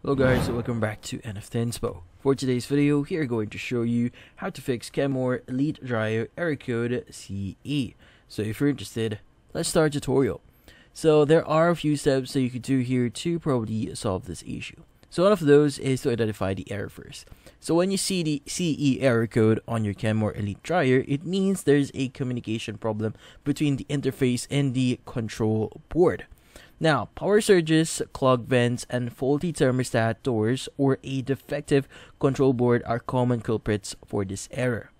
Hello guys, welcome back to NFT Inspo. For today's video, we are going to show you how to fix Kenmore Elite dryer error code CE. So if you're interested, let's start the tutorial. So there are a few steps that you could do here to probably solve this issue. So one of those is to identify the error first. So when you see the CE error code on your Kenmore Elite dryer, it means there's a communication problem between the interface and the control board. Now, power surges, clogged vents, and faulty thermostat doors or a defective control board are common culprits for this error.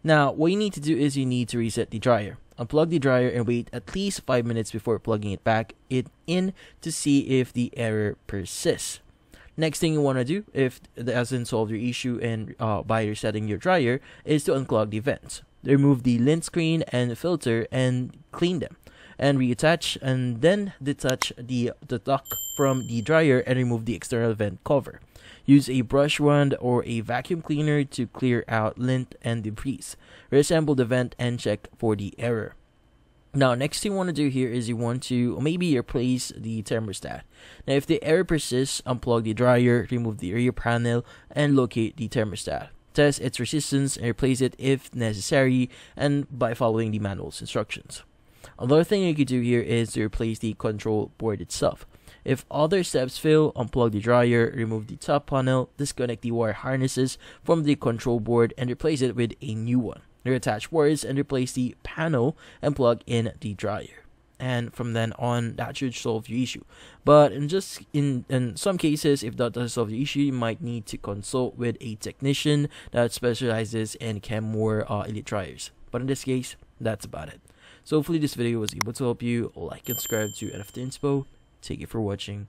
Now, what you need to do is you need to reset the dryer. Unplug the dryer and wait at least 5 minutes before plugging it back in to see if the error persists. Next thing you want to do, if that hasn't solved your issue and by resetting your dryer, is to unclog the vents. Remove the lint screen and filter and clean them, and reattach, and then detach the duct from the dryer and remove the external vent cover. Use a brush wand or a vacuum cleaner to clear out lint and debris. Reassemble the vent and check for the error. Now, next thing you want to do here is you want to maybe replace the thermostat. Now, if the error persists, unplug the dryer, remove the rear panel, and locate the thermostat. Test its resistance and replace it if necessary, and by following the manual's instructions. Another thing you could do here is to replace the control board itself. If other steps fail, unplug the dryer, remove the top panel, disconnect the wire harnesses from the control board, and replace it with a new one. Reattach wires and replace the panel and plug in the dryer. And from then on, that should solve your issue. But in some cases, if that doesn't solve the issue, you might need to consult with a technician that specializes in Kenmore Elite dryers. But in this case, that's about it. So hopefully this video was able to help you. Like and subscribe to NFT Inspo. Thank you for watching.